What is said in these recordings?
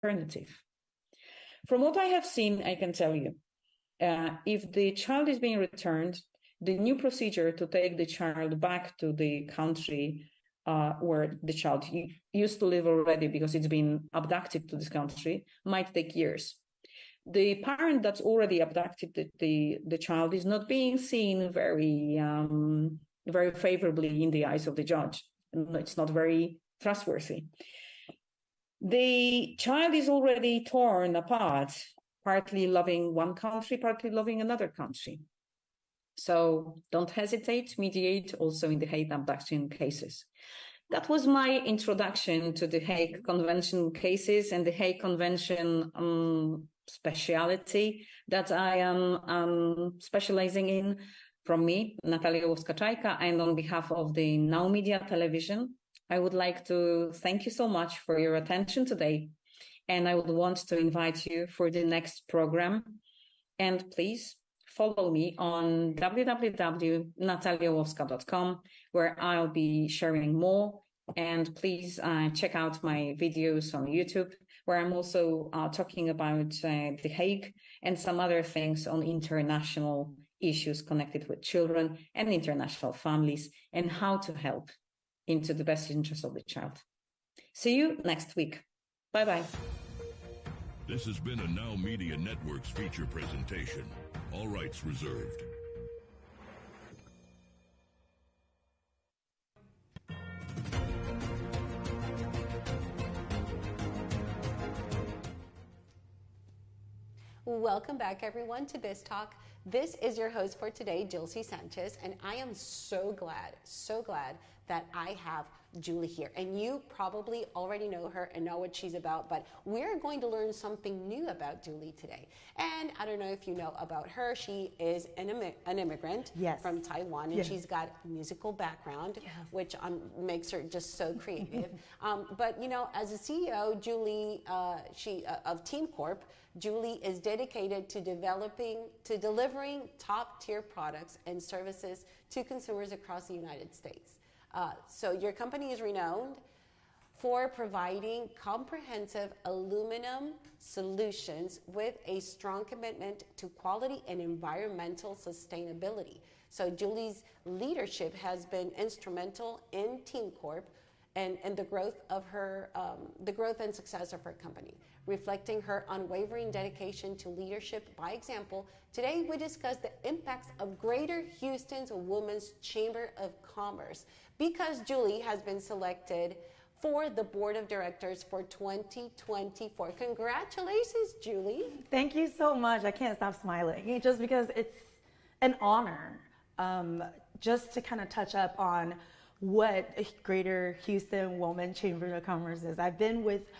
alternative. From what I have seen, I can tell you, if the child is being returned, the new procedure to take the child back to the country where the child used to live already because it's been abducted to this country might take years. The parent that's already abducted the child is not being seen very favorably in the eyes of the judge. It's not very trustworthy. The child is already torn apart, partly loving one country, partly loving another country. So don't hesitate, mediate also in the hate abduction cases. That was my introduction to the Hague Convention cases and the Hague Convention speciality that I am specializing in. From me, Natalia Łoska-Czajka, and on behalf of the NowMedia Television, I would like to thank you so much for your attention today. And I would want to invite you for the next program. And please follow me on www.nataliałowska.com, where I'll be sharing more. And please check out my videos on YouTube, where I'm also talking about The Hague and some other things on international issues connected with children and international families and how to help into the best interest of the child. See you next week. Bye-bye. This has been a Now Media Networks feature presentation. All rights reserved. Welcome back, everyone, to Biz Talk. This is your host for today, Jill C. Sanchez, and I am so glad that I have Julie here. And you probably already know her and know what she's about, but we're going to learn something new about Julie today. And I don't know if you know about her. She is an immigrant from Taiwan, and she's got a musical background, which makes her just so creative. But, you know, as a CEO, Julie, of Team Corp, Julie is dedicated to delivering top-tier products and services to consumers across the United States. So your company is renowned for providing comprehensive aluminum solutions with a strong commitment to quality and environmental sustainability. So Julie's leadership has been instrumental in Team Corp and the growth of her, the growth and success of her company. Reflecting her unwavering dedication to leadership by example, today we discuss the impacts of Greater Houston's Women's Chamber of Commerce, because Julie has been selected for the board of directors for 2024. Congratulations, Julie. Thank you so much. I can't stop smiling just because it's an honor just to kind of touch up on what Greater Houston Women's Chamber of Commerce is. I've been with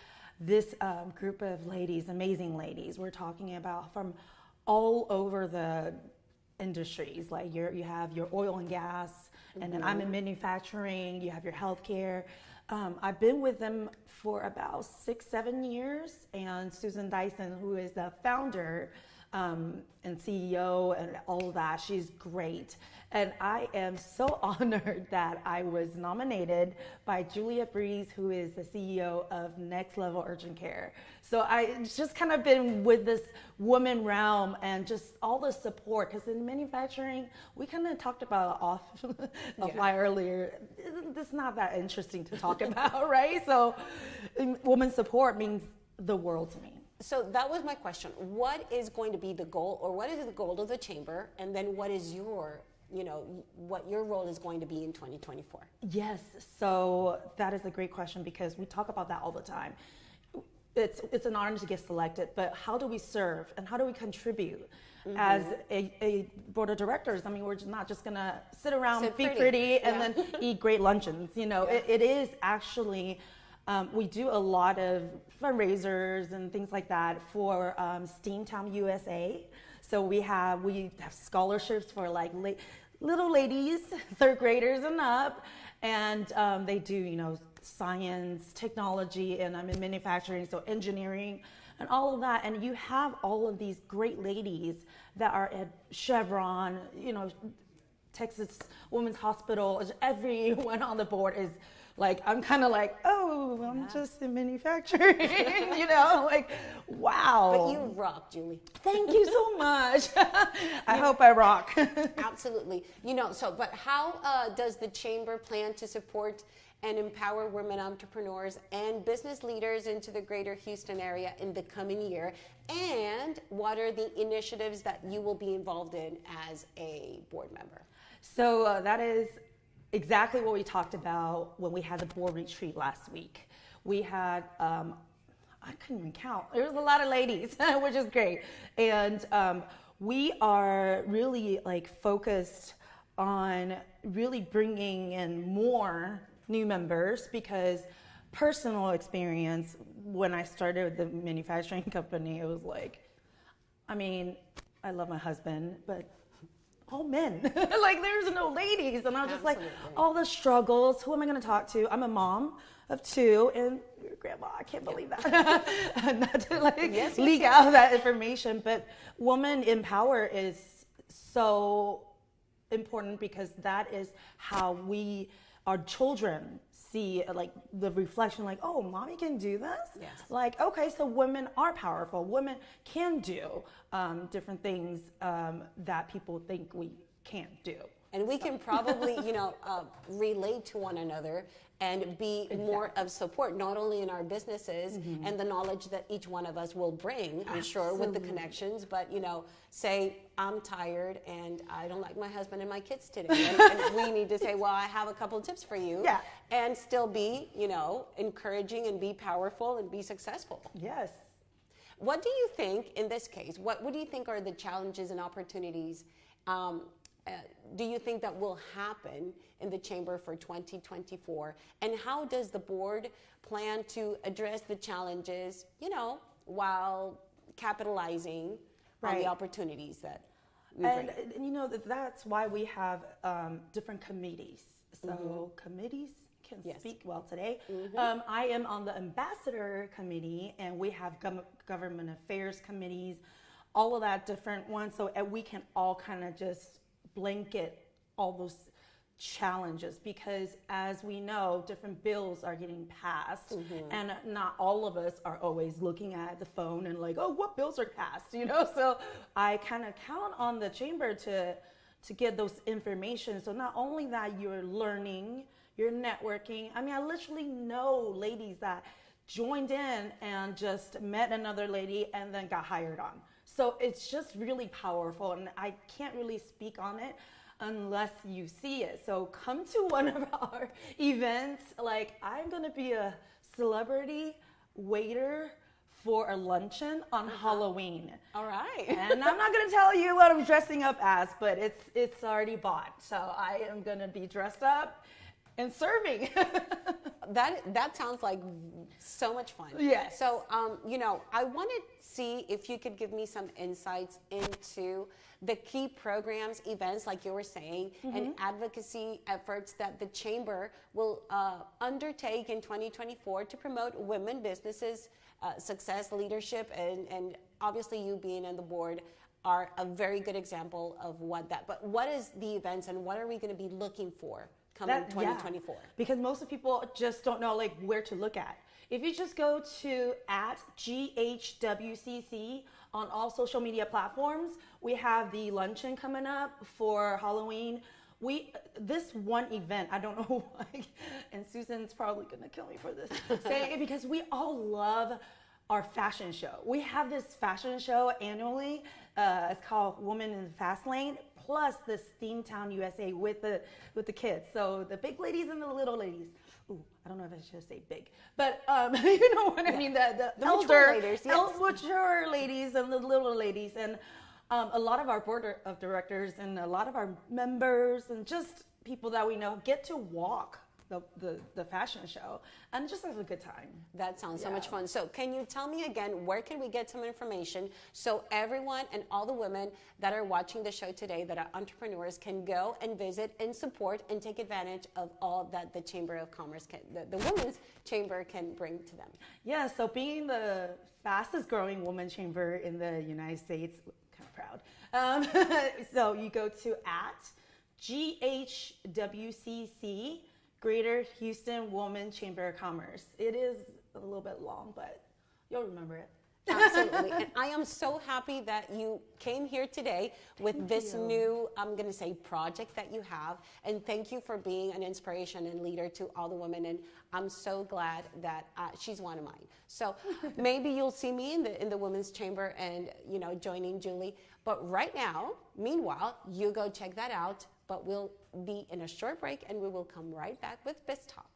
this group of ladies, amazing ladies. We're talking about from all over the industries. Like you have your oil and gas, and then I'm in manufacturing, you have your healthcare. I've been with them for about 6-7 years, and Susan Dyson, who is the founder and CEO and all of that, she's great. And I am so honored that I was nominated by Julia Breeze, who is the CEO of Next Level Urgent Care. So I just kind of been with this woman realm and just all the support, because in manufacturing, we kind of talked about offline earlier. It's not that interesting to talk about, right? So woman support means the world to me. So that was my question. What is going to be the goal, or what is the goal of the chamber? And then what is your, what your role is going to be in 2024? Yes, so that is a great question, because we talk about that all the time. It's an honor to get selected, but how do we serve and how do we contribute as a board of directors? I mean, we're not just gonna sit around, be pretty, and then eat great luncheons. It is actually, we do a lot of fundraisers and things like that for Steamtown USA. So we have scholarships for like little ladies, 3rd graders and up, and they do science, technology, and I'm in manufacturing, so engineering and all of that. And you have all of these great ladies that are at Chevron, Texas Women's Hospital. Everyone on the board is Like, I'm kind of like, oh, I'm just in manufacturing, you know, like, wow. But you rock, Julie. Thank you so much. I hope I rock. Absolutely. You know, so, but how does the Chamber plan to support and empower women entrepreneurs and business leaders into the greater Houston area in the coming year? And what are the initiatives that you will be involved in as a board member? So that is exactly what we talked about when we had the board retreat last week. We had, I couldn't even count. There was a lot of ladies, which is great. And we are really like focused on really bringing in more new members, because personal experience, when I started the manufacturing company, it was like, I mean, I love my husband, but all men. Like, there's no ladies. And I was just like, all the struggles, who am I going to talk to? I'm a mom of two, and your grandma, I can't believe that. Not to like leak out that information, but woman in power is so important, because that is how our children see like the reflection, like, oh, mommy can do this. Yes. Like, okay, so women are powerful. Women can do different things that people think we can't do. And we can probably, you know, relate to one another and be more of support, not only in our businesses and the knowledge that each one of us will bring, I'm sure, with the connections, but, you know, say, I'm tired and I don't like my husband and my kids today. And we need to say, well, I have a couple of tips for you. Yeah. And still be, you know, encouraging and be powerful and be successful. Yes. What do you think in this case? What do you think are the challenges and opportunities do you think that will happen in the Chamber for 2024? And how does the board plan to address the challenges, you know, while capitalizing on the opportunities that we bring? And you know, that's why we have different committees. So committees can speak well today. I am on the ambassador committee, and we have government affairs committees, all of that different ones. So we can all kind of just blanket all those challenges, because as we know, different bills are getting passed, and not all of us are always looking at the phone and like, oh, what bills are passed, you know? So I kind of count on the chamber to get those information. So not only that, you're learning, you're networking. I mean, I literally know ladies that joined in and just met another lady and then got hired on. So it's just really powerful, and I can't really speak on it unless you see it. So come to one of our events. Like, I'm gonna be a celebrity waiter for a luncheon on Halloween. All right. And I'm not gonna tell you what I'm dressing up as, but it's already bought. So I am gonna be dressed up and serving. That sounds like so much fun. Yes. So, you know, I want to see if you could give me some insights into the key programs, events, like you were saying, and advocacy efforts that the Chamber will undertake in 2024 to promote women businesses, success, leadership, and obviously you being on the board are a very good example of what that, but what is the events and what are we going to be looking for coming 2024? Yeah, because most of people just don't know like where to look at. If you just go to @GHWCC on all social media platforms, we have the luncheon coming up for Halloween. This one event, I don't know why, and Susan's probably gonna kill me for this, saying it, because we all love our fashion show. We have this fashion show annually. It's called Woman in the Fast Lane, plus the Steamtown USA with the kids. So the big ladies and the little ladies. Ooh, I don't know if I should say big, but you know what I mean. The elder, mature ladies and the little ladies, and a lot of our board of directors and a lot of our members and just people that we know get to walk the fashion show and just have a good time. That sounds so much fun. So can you tell me again, where can we get some information so everyone and all the women that are watching the show today that are entrepreneurs can go and visit and support and take advantage of all that the Chamber of Commerce the Women's Chamber can bring to them? Yeah, so being the fastest growing woman chamber in the United States, kind of proud. So you go to @GHWCC Greater Houston Woman Chamber of Commerce. It is a little bit long, but you'll remember it. Absolutely. And I am so happy that you came here today with this new, I'm going to say, project that you have. And thank you for being an inspiration and leader to all the women. And I'm so glad that she's one of mine. So maybe you'll see me in the Women's Chamber and, joining Julie. But right now, meanwhile, you go check that out. But we'll be in a short break and we will come right back with Biz Talk.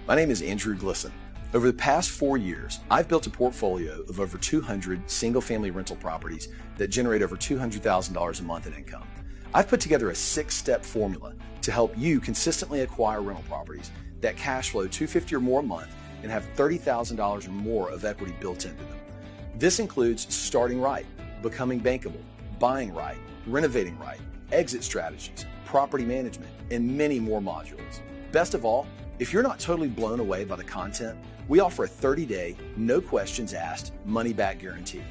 My name is Andrew Glisson. Over the past 4 years, I've built a portfolio of over 200 single-family rental properties that generate over $200,000 a month in income. I've put together a 6-step formula to help you consistently acquire rental properties that cash flow $250,000 or more a month and have $30,000 or more of equity built into them. This includes starting right, becoming bankable, buying right, renovating right, exit strategies, property management, and many more modules. Best of all, if you're not totally blown away by the content, we offer a 30-day, no questions asked, money-back guarantee.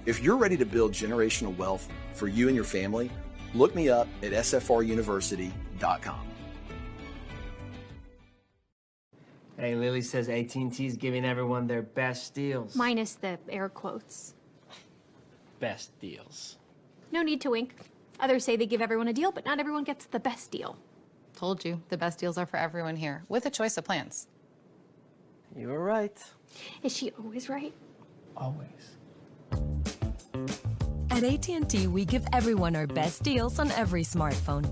If you're ready to build generational wealth for you and your family, look me up at sfruniversity.com. Hey, Lily says AT&T is giving everyone their best deals. Minus the air quotes. Best deals. No need to wink. Others say they give everyone a deal, but not everyone gets the best deal. Told you, the best deals are for everyone here, with a choice of plans. You were right. Is she always right? Always. At AT&T, we give everyone our best deals on every smartphone.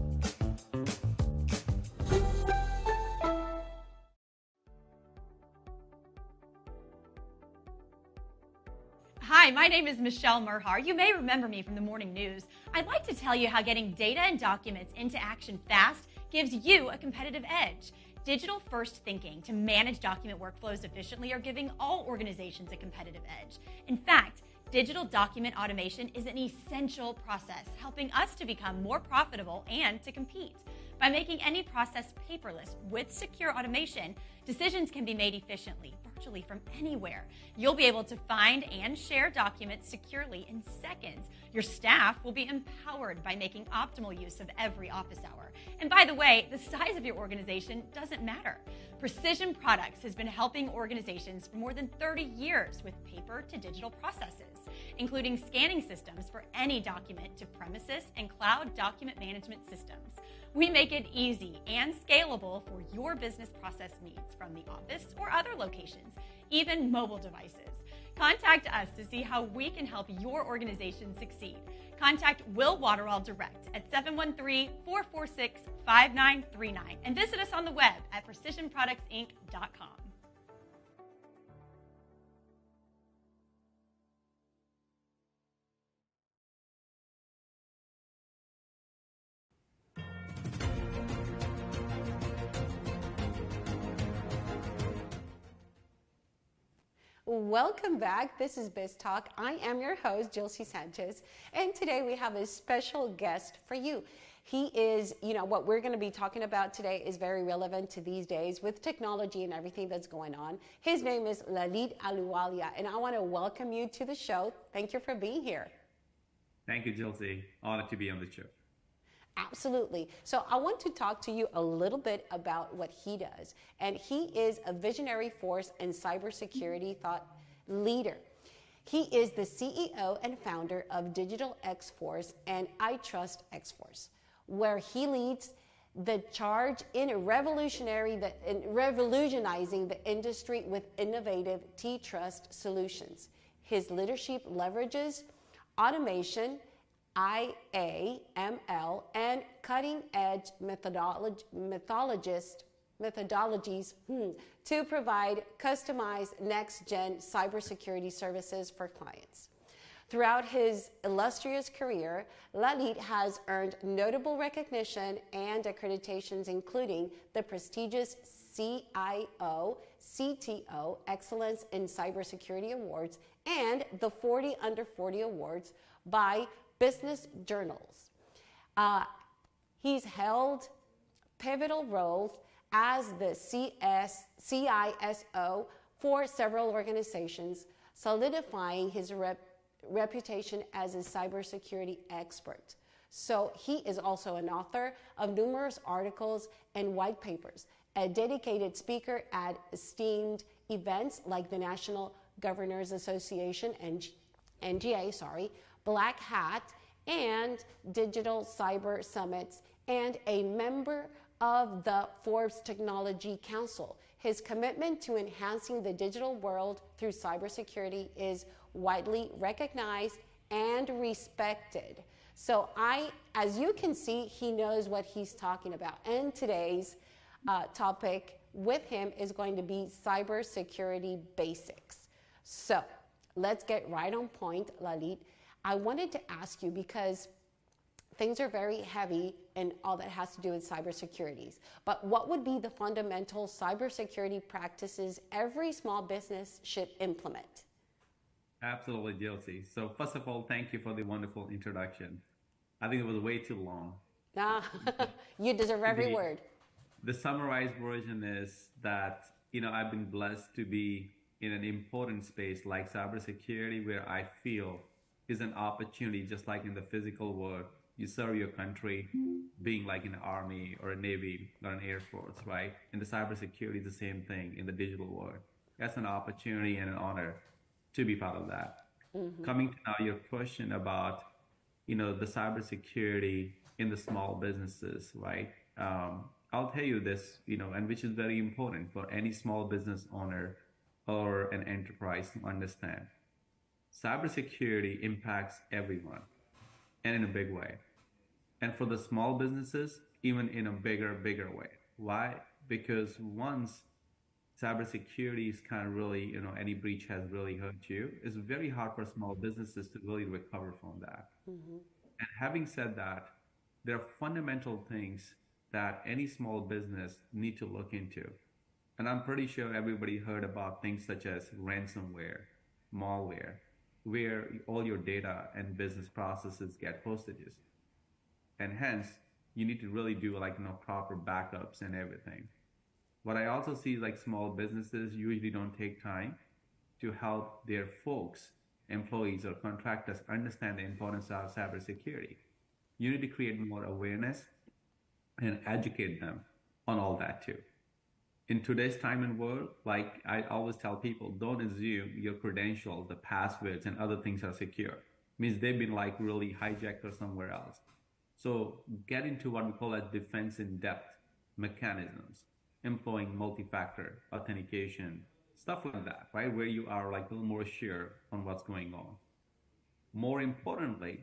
Hi, my name is Michelle Merhar. You may remember me from the morning news. I'd like to tell you how getting data and documents into action fast gives you a competitive edge. Digital-first thinking to manage document workflows efficiently are giving all organizations a competitive edge. In fact, digital document automation is an essential process, helping us to become more profitable and to compete. By making any process paperless with secure automation, decisions can be made efficiently, virtually from anywhere. You'll be able to find and share documents securely in seconds. Your staff will be empowered by making optimal use of every office hour. And by the way, the size of your organization doesn't matter. Precision Products has been helping organizations for more than 30 years with paper to digital processes, including scanning systems for any document to premises and cloud document management systems. We make it easy and scalable for your business process needs from the office or other locations, even mobile devices. Contact us to see how we can help your organization succeed. Contact Will Waterall direct at 713-446-5939 and visit us on the web at precisionproductsinc.com. Welcome back. This is Biz Talk. I am your host, Jilcy Sanchez, and today we have a special guest for you. He is, what we're going to be talking about today is very relevant to these days with technology and everything that's going on. His name is Lalit Aluwalia, and I want to welcome you to the show. Thank you for being here. Thank you, Jilcy. Honored to be on the show. Absolutely. So I want to talk to you a little bit about what he does. And he is a visionary force and cybersecurity thought leader. He is the CEO and founder of Digital X-Force and I Trust X-Force, where he leads the charge in revolutionizing the industry with innovative T-Trust solutions. His leadership leverages automation, IA, ML, and cutting-edge methodologies to provide customized next-gen cybersecurity services for clients. Throughout his illustrious career, Lalit has earned notable recognition and accreditations, including the prestigious CIO, CTO Excellence in Cybersecurity Awards and the 40 Under 40 Awards by Business Journals. He's held pivotal roles as the CISO for several organizations, solidifying his reputation as a cybersecurity expert. So he is also an author of numerous articles and white papers, a dedicated speaker at esteemed events like the National Governors Association, NGA, Black Hat, and Digital Cyber Summits, and a member of the Forbes Technology Council. His commitment to enhancing the digital world through cybersecurity is widely recognized and respected. So as you can see, he knows what he's talking about. And today's topic with him is going to be cybersecurity basics. So let's get right on point, Lalit. I wanted to ask you, because things are very heavy and all that has to do with cybersecurity, but what would be the fundamental cybersecurity practices every small business should implement? Absolutely, Josie. So first of all, thank you for the wonderful introduction. I think it was way too long. You deserve every word. The summarized version is that, I've been blessed to be in an important space like cybersecurity, where I feel is an opportunity, just like in the physical world. You serve your country, being like in the Army or a Navy or an Air Force, right? In the cybersecurity, the same thing in the digital world. That's an opportunity and an honor to be part of that. Mm-hmm. Coming to now your question about, the cybersecurity in the small businesses, right? I'll tell you this, and which is very important for any small business owner or an enterprise to understand. Cybersecurity impacts everyone, and in a big way. And for the small businesses, even in a bigger way. Why? Because once cybersecurity is kind of really, any breach has really hurt you, it's very hard for small businesses to really recover from that. Mm-hmm. And having said that, there are fundamental things that any small business need to look into. And I'm pretty sure everybody heard about things such as ransomware, malware, where all your data and business processes get hostages. And hence, you need to really do proper backups and everything. What I also see is small businesses usually don't take time to help their folks, employees or contractors, understand the importance of cybersecurity. You need to create more awareness and educate them on all that too. In today's time and world, I always tell people, don't assume your credentials, the passwords and other things are secure. It means they've been really hijacked or somewhere else. So get into what we call as defense in depth mechanisms, employing multi-factor authentication, stuff like that, right? Where you are a little more sure on what's going on. More importantly,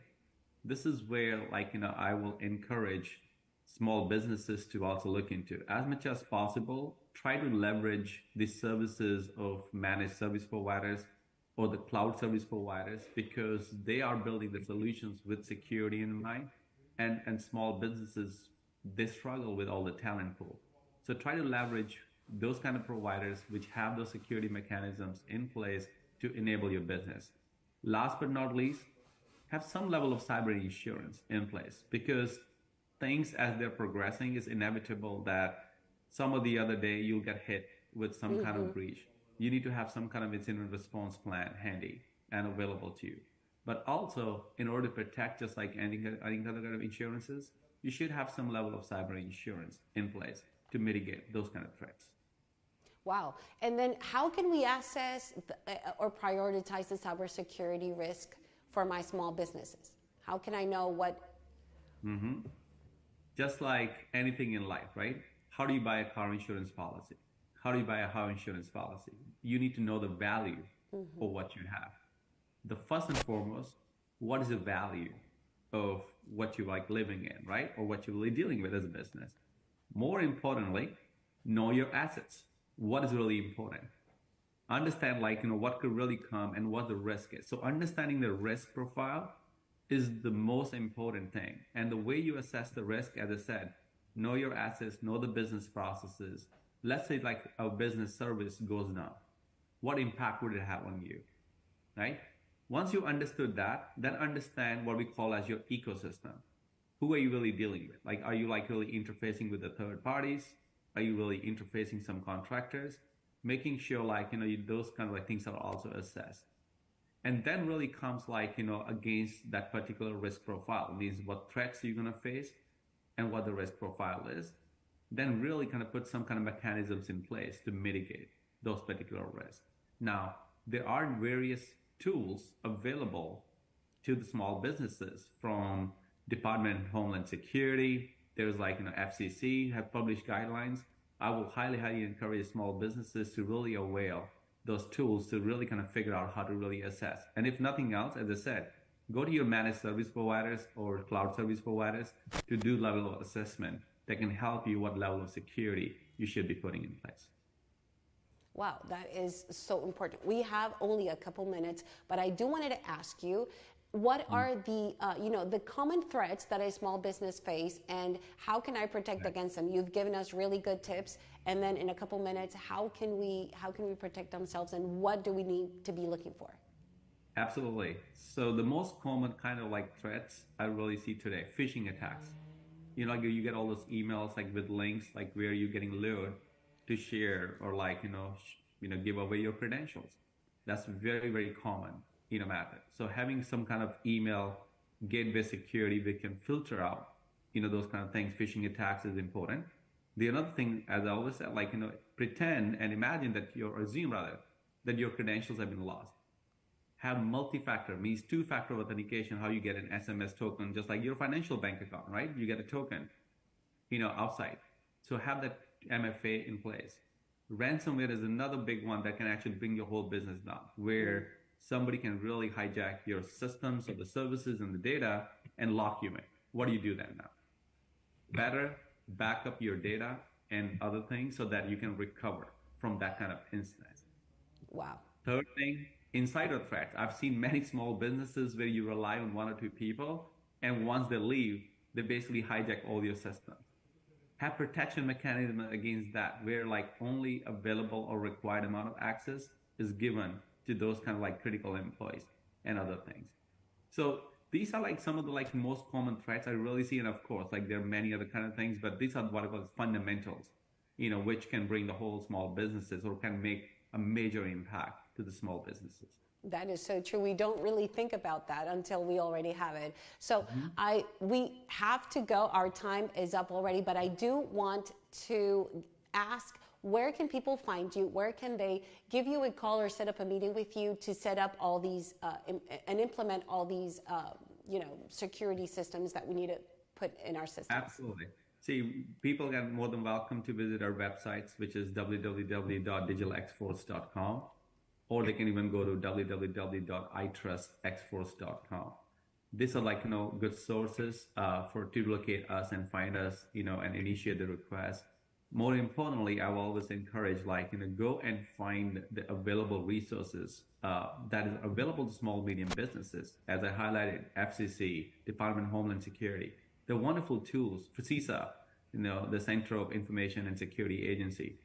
this is where I will encourage small businesses to also look into. As much as possible, try to leverage the services of managed service providers or the cloud service providers, because they are building the solutions with security in mind. And small businesses, they struggle with all the talent pool. So try to leverage those kind of providers which have those security mechanisms in place to enable your business. Last but not least, have some level of cyber insurance in place, because things as they're progressing, is inevitable that some of the other day you'll get hit with some kind of breach. You need to have some kind of incident response plan handy and available to you. But also, in order to protect, just like any other kind of insurances, you should have some level of cyber insurance in place to mitigate those kind of threats. Wow. And then how can we assess or prioritize the cybersecurity risk for my small businesses? How can I know what? Mm-hmm. Just like anything in life, right? How do you buy a car insurance policy? How do you buy a house insurance policy? You need to know the value of what you have. The first and foremost, what is the value of what you living in, right? Or what you're really dealing with as a business. More importantly, know your assets. What is really important? Understand what could really come and what the risk is. So understanding the risk profile is the most important thing. And the way you assess the risk, as I said, know your assets, know the business processes. Let's say a business service goes down. What impact would it have on you, right? Once you understood that, then understand what we call as your ecosystem. Who are you really dealing with? Are you really interfacing with the third parties? Are you really interfacing some contractors? making sure like, those kind of like things are also assessed. And then really comes like, against that particular risk profile, means what threats you're going to face and what the risk profile is. Then really kind of put some kind of mechanisms in place to mitigate those particular risks. Now, there are various tools available to the small businesses from Department of Homeland Security. There's like, FCC have published guidelines. I will highly encourage small businesses to really avail those tools to really kind of figure out how to really assess. And if nothing else, as I said, go to your managed service providers or cloud service providers to do level of assessment that can help you what level of security you should be putting in place. Wow, that is so important. We have only a couple minutes, but I do wanted to ask you, what are the the common threats that a small business face, and how can I protect against them? You've given us really good tips, and then in a couple minutes, how can we protect ourselves, and what do we need to be looking for? Absolutely. So the most common kind of like threats I really see today, phishing attacks. Like you get all those emails like with links like where you're getting lured to share or like give away your credentials. That's very common matter. So having some kind of email gateway security that can filter out those kind of things, phishing attacks, is important. The another thing, as I always said, like pretend and imagine that assume that your credentials have been lost. Have multi-factor, means two-factor authentication, how you get an SMS token, just like your financial bank account, right? You get a token outside. So have that MFA in place. Ransomware is another big one that can actually bring your whole business down, where somebody can really hijack your systems or the services and the data and lock you in. What do you do then now? Better back up your data and other things so that you can recover from that kind of instance. Wow. Third thing, insider threats. I've seen many small businesses where you rely on one or two people, and once they leave, they basically hijack all your systems. Have protection mechanism against that, where like only available or required amount of access is given to those kind of like critical employees and other things. So these are like some of the like most common threats I really see, and of course like there are many other kind of things, but these are what I call fundamentals, which can bring the whole small businesses or can make a major impact to the small businesses. That is so true. We don't really think about that until we already have it. So we have to go. Our time is up already, but I do want to ask, where can people find you? Where can they give you a call or set up a meeting with you to set up all these and implement all these security systems that we need to put in our system? Absolutely. See, people are more than welcome to visit our websites, which is www.digitalxforce.com, or they can even go to www.itrustxforce.com. These are like good sources to locate us and find us, and initiate the request. More importantly, I will always encourage go and find the available resources that is available to small medium businesses. As I highlighted, FCC, Department of Homeland Security. They're wonderful tools for CISA, the Center of Information and Security Agency.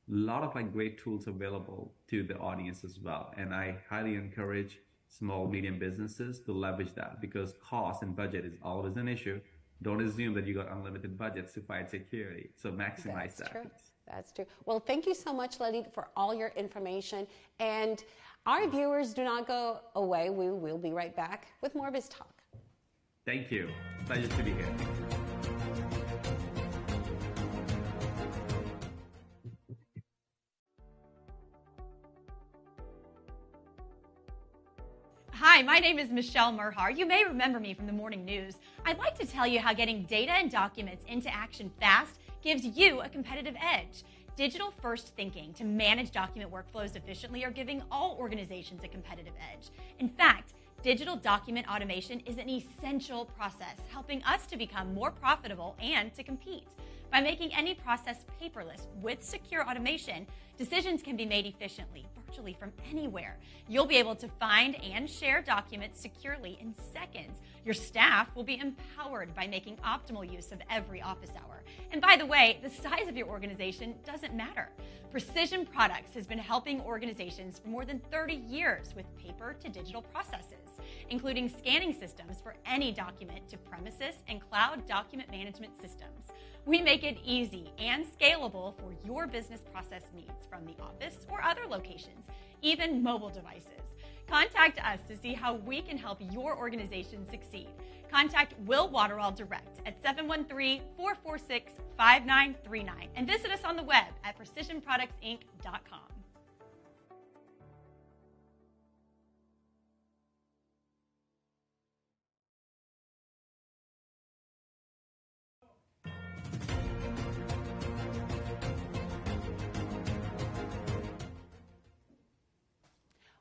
A lot of great tools available to the audience as well. And I highly encourage small, medium businesses to leverage that, because cost and budget is always an issue. Don't assume that you got unlimited budgets to fight security. So maximize that. True. That's true. Well, thank you so much, Lalit, for all your information. And our viewers, do not go away. We will be right back with more Biz Talk. Thank you. Pleasure to be here. Hi, my name is Michelle Merhar. You may remember me from the morning news. I'd like to tell you how getting data and documents into action fast gives you a competitive edge. Digital-first thinking to manage document workflows efficiently are giving all organizations a competitive edge. In fact, digital document automation is an essential process, helping us to become more profitable and to compete. By making any process paperless with secure automation, decisions can be made efficiently, virtually from anywhere. You'll be able to find and share documents securely in seconds. Your staff will be empowered by making optimal use of every office hour. And by the way, the size of your organization doesn't matter. Precision Products has been helping organizations for more than 30 years with paper to digital processes. including scanning systems for any document to premises and cloud document management systems. We make it easy and scalable for your business process needs from the office or other locations, even mobile devices. Contact us to see how we can help your organization succeed. Contact Will Waterall direct at 713-446-5939 and visit us on the web at precisionproductsinc.com.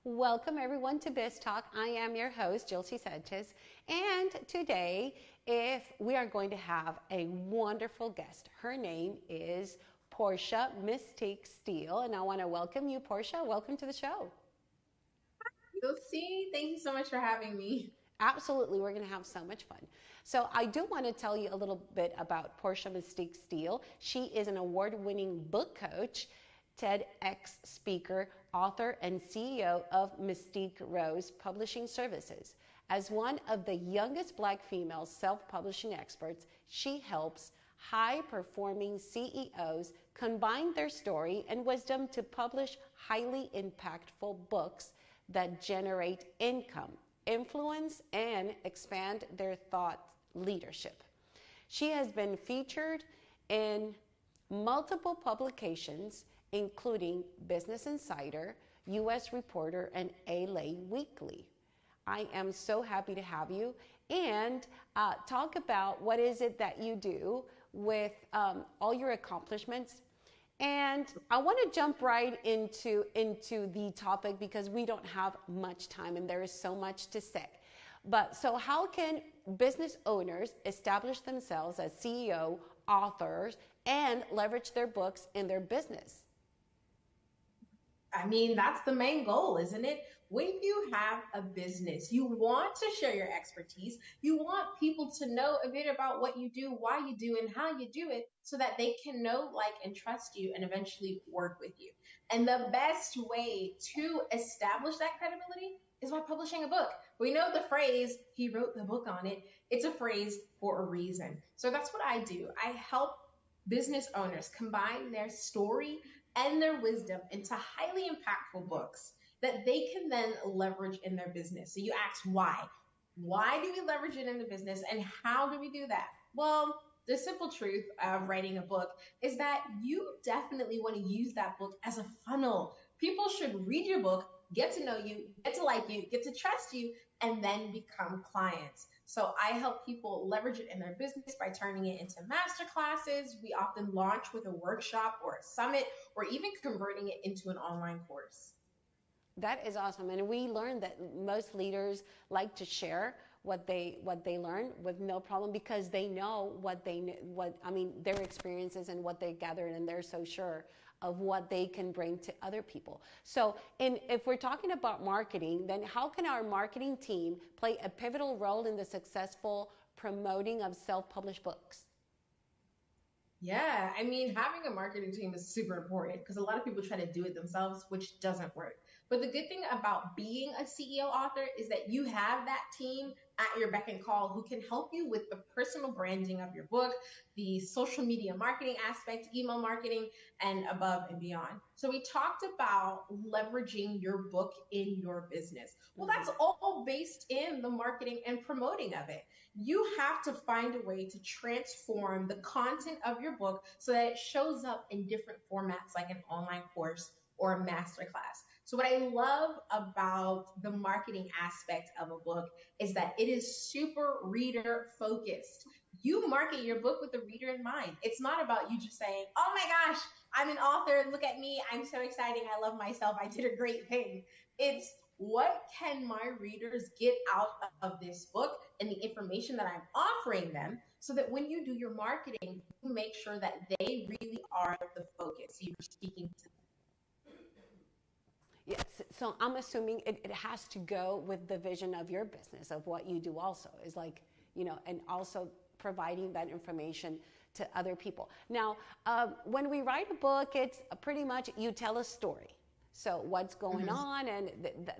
Welcome everyone to Biz Talk. I am your host, Jilcy Sanchez, and today we are going to have a wonderful guest. Her name is Portia Mystique Steele, and I want to welcome you, Portia. Welcome to the show. Jilcy, thank you so much for having me. Absolutely, we're going to have so much fun. So I do want to tell you a little bit about Portia Mystique Steele. She is an award-winning book coach, TEDx speaker, author, and CEO of Mystique Rose Publishing Services. As one of the youngest Black female self-publishing experts, she helps high-performing CEOs combine their story and wisdom to publish highly impactful books that generate income, influence, and expand their thought leadership. She has been featured in multiple publications, including Business Insider, U.S. Reporter, and LA Weekly. I am so happy to have you, and talk about what is it that you do with all your accomplishments. And I want to jump right into the topic because we don't have much time and there is so much to say. But so how can business owners establish themselves as CEO, authors, and leverage their books in their business? I mean, that's the main goal, isn't it? When you have a business, you want to share your expertise. You want people to know a bit about what you do, why you do, and how you do it so that they can know, like, and trust you and eventually work with you. And the best way to establish that credibility is by publishing a book. We know the phrase, he wrote the book on it. It's a phrase for a reason. So that's what I do. I help business owners combine their story and their wisdom into highly impactful books that they can then leverage in their business. So you ask why? Why do we leverage it in the business and how do we do that? Well, the simple truth of writing a book is that you definitely want to use that book as a funnel. People should read your book, get to know you, get to like you, get to trust you, and then become clients. So I help people leverage it in their business by turning it into master classes. We often launch with a workshop or a summit, or even converting it into an online course. That is awesome. And we learned that most leaders like to share what they learn with no problem because they know their experiences and what they gathered, and they're so sure of what they can bring to other people. So if we're talking about marketing, then how can our marketing team play a pivotal role in the successful promoting of self-published books? Yeah, I mean, having a marketing team is super important because a lot of people try to do it themselves, which doesn't work. But the good thing about being a CEO author is that you have that team at your beck and call who can help you with the personal branding of your book, the social media marketing aspect, email marketing, and above and beyond. So we talked about leveraging your book in your business. Well, that's all based in the marketing and promoting of it. You have to find a way to transform the content of your book so that it shows up in different formats like an online course or a masterclass. So what I love about the marketing aspect of a book is that it is super reader focused. You market your book with the reader in mind. It's not about you just saying, oh my gosh, I'm an author. Look at me. I'm so exciting. I love myself. I did a great thing. It's what can my readers get out of this book and the information that I'm offering them so that when you do your marketing, you make sure that they really are the focus. You're speaking to them. Yes, so I'm assuming it has to go with the vision of your business, of what you do also, is like, and also providing that information to other people. Now, when we write a book, it's pretty much you tell a story. So what's going on, and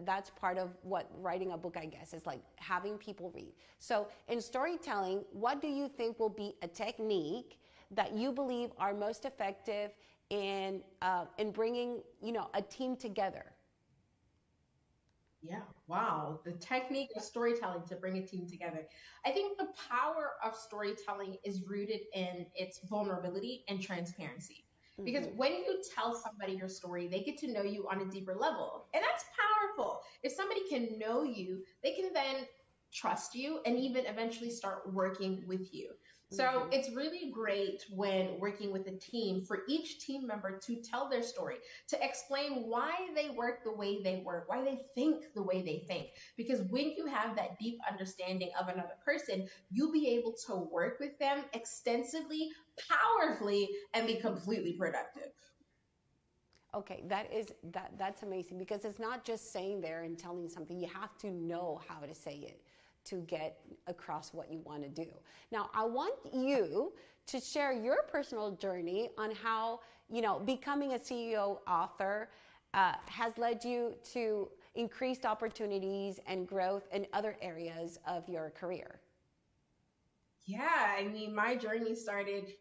that's part of what writing a book, I guess, is like having people read. So in storytelling, what do you think will be a technique that you believe are most effective in bringing, you know, a team together? Yeah, wow. The technique of storytelling to bring a team together. I think the power of storytelling is rooted in its vulnerability and transparency. Because when you tell somebody your story, they get to know you on a deeper level. And that's powerful. If somebody can know you, they can then trust you and even eventually start working with you. So it's really great when working with a team for each team member to tell their story, to explain why they work the way they work, why they think the way they think. Because when you have that deep understanding of another person, you'll be able to work with them extensively, powerfully, and be completely productive. Okay, that's amazing, because it's not just saying there and telling something. You have to know how to say it to get across what you want to do. Now, I want you to share your personal journey on how, you know, becoming a CEO author has led you to increased opportunities and growth in other areas of your career. Yeah, I mean, my journey started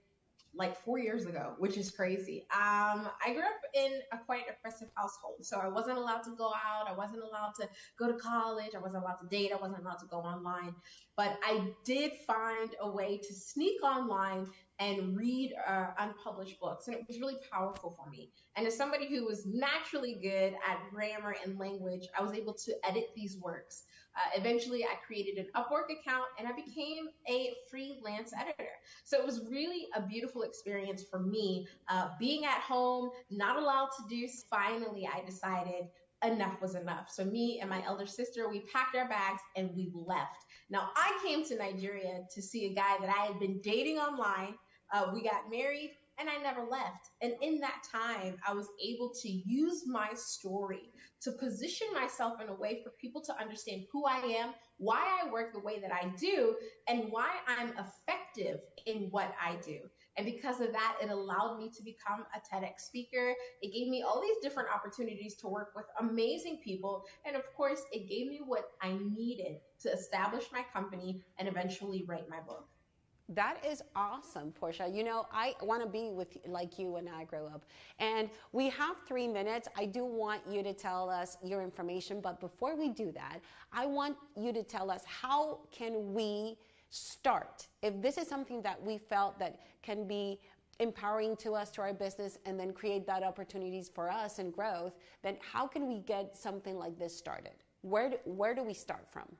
like 4 years ago, which is crazy. I grew up in a quite oppressive household. So I wasn't allowed to go out. I wasn't allowed to go to college. I wasn't allowed to date. I wasn't allowed to go online. But I did find a way to sneak online and read unpublished books. And it was really powerful for me. And as somebody who was naturally good at grammar and language, I was able to edit these works. Eventually, I created an Upwork account and I became a freelance editor. So it was really a beautiful experience for me, being at home, not allowed to do. Finally, I decided enough was enough. So me and my elder sister, we packed our bags and we left. Now, I came to Nigeria to see a guy that I had been dating online. We got married and I never left. And in that time, I was able to use my story to position myself in a way for people to understand who I am, why I work the way that I do, and why I'm effective in what I do. And because of that, it allowed me to become a TEDx speaker. It gave me all these different opportunities to work with amazing people. And of course, it gave me what I needed to establish my company and eventually write my book. That is awesome, Portia. You know, I want to be with like you when I grow up. And we have 3 minutes. I do want you to tell us your information. But before we do that, I want you to tell us, how can we start? If this is something that we felt that can be empowering to us, to our business, and then create that opportunities for us and growth, then how can we get something like this started? Where do we start from?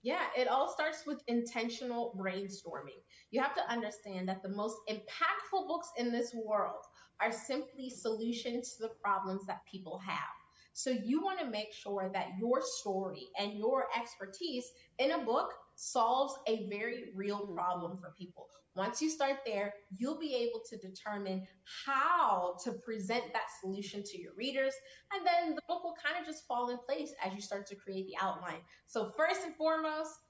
Yeah, it all starts with intentional brainstorming. You have to understand that the most impactful books in this world are simply solutions to the problems that people have. So you want to make sure that your story and your expertise in a book solves a very real problem for people. Once you start there, you'll be able to determine how to present that solution to your readers, and then the book will kind of just fall in place as you start to create the outline. So first and foremost,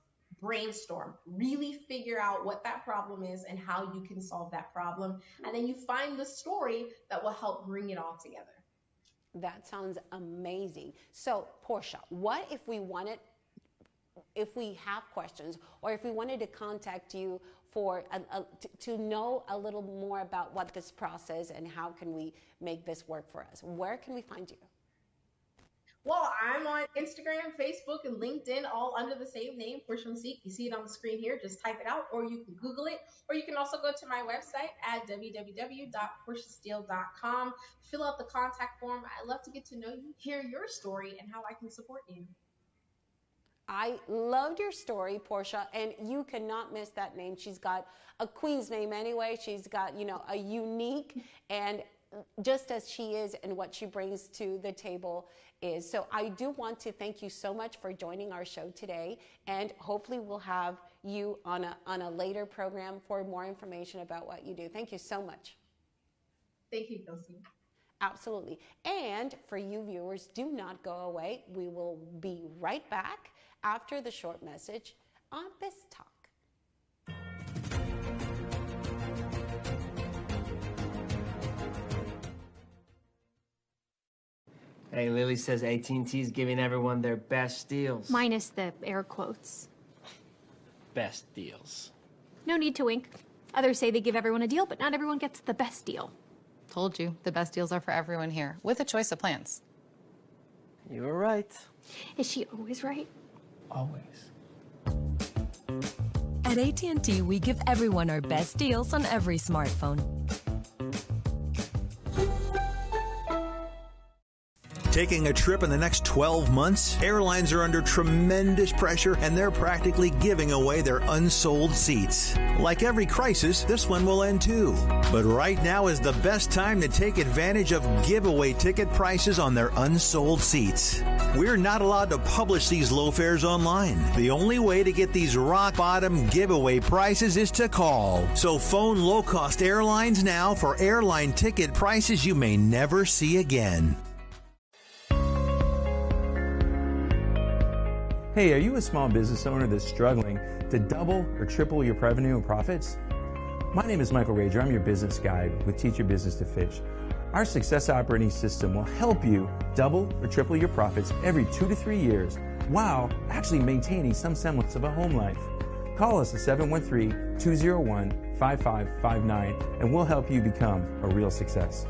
brainstorm. Really figure out what that problem is and how you can solve that problem. And then you find the story that will help bring it all together. That sounds amazing. So, Portia, what if we have questions, or if we wanted to contact you for to know a little more about what this process and how can we make this work for us? Where can we find you? Well, I'm on Instagram, Facebook, and LinkedIn, all under the same name, Portia Mystique. You see it on the screen here. Just type it out, or you can Google it, or you can also go to my website at www.portiasteel.com. Fill out the contact form. I'd love to get to know you, hear your story, and how I can support you. I loved your story, Portia, and you cannot miss that name. She's got a queen's name anyway. She's got, you know, a unique, and just as she is and what she brings to the table is. So I do want to thank you so much for joining our show today, and hopefully we'll have you on a later program for more information about what you do. Thank you so much. Thank you, Kelsey. Absolutely. And for you viewers, do not go away. We will be right back after the short message on Biz Talk. Hey, Lily says AT&T's giving everyone their best deals. Minus the air quotes. Best deals. No need to wink. Others say they give everyone a deal, but not everyone gets the best deal. Told you, the best deals are for everyone here, with a choice of plans. You were right. Is she always right? Always. At AT&T, we give everyone our best deals on every smartphone. Taking a trip in the next 12 months? Airlines are under tremendous pressure and they're practically giving away their unsold seats. Like every crisis, this one will end too. But right now is the best time to take advantage of giveaway ticket prices on their unsold seats. We're not allowed to publish these low fares online. The only way to get these rock bottom giveaway prices is to call. So phone low-cost airlines now for airline ticket prices you may never see again. Hey, are you a small business owner that's struggling to double or triple your revenue and profits? My name is Michael Rager. I'm your business guide with Teach Your Business to Fish. Our success operating system will help you double or triple your profits every 2 to 3 years while actually maintaining some semblance of a home life. Call us at 713-201-5559 and we'll help you become a real success.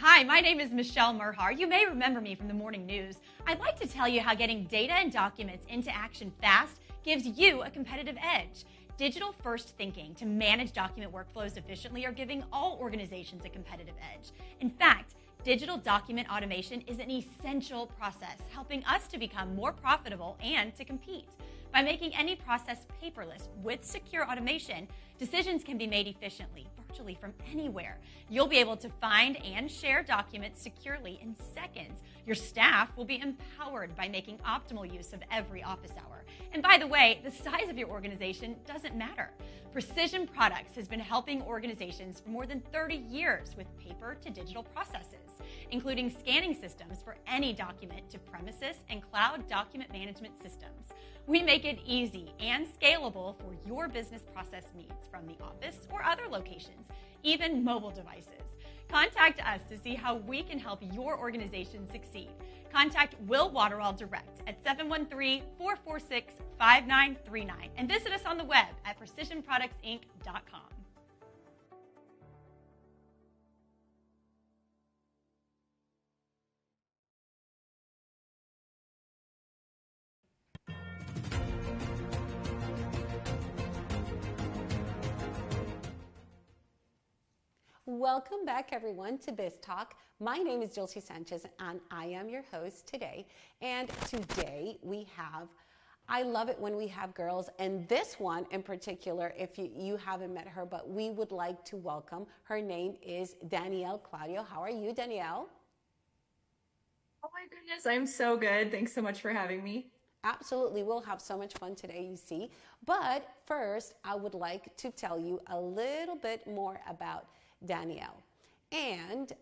Hi, my name is Michelle Merhar. You may remember me from the morning news. I'd like to tell you how getting data and documents into action fast gives you a competitive edge. Digital-first thinking to manage document workflows efficiently are giving all organizations a competitive edge. In fact, digital document automation is an essential process, helping us to become more profitable and to compete. By making any process paperless with secure automation, decisions can be made efficiently, virtually from anywhere. You'll be able to find and share documents securely in seconds. Your staff will be empowered by making optimal use of every office hour. And by the way, the size of your organization doesn't matter. Precision Products has been helping organizations for more than 30 years with paper to digital processes, including scanning systems for any document to premises and cloud document management systems. We make it easy and scalable for your business process needs from the office or other locations, even mobile devices. Contact us to see how we can help your organization succeed. Contact Will Waterall direct at 713-446-5939 and visit us on the web at precisionproductsinc.com. Welcome back, everyone, to Biz Talk. My name is Jilcy Sanchez, and I am your host today. And today we have, I love it when we have girls, and this one in particular, if you haven't met her, but we would like to welcome. Her name is Danielle Claudio. How are you, Danielle? Oh my goodness, I'm so good. Thanks so much for having me. Absolutely. We'll have so much fun today, you see. But first, I would like to tell you a little bit more about Danielle. And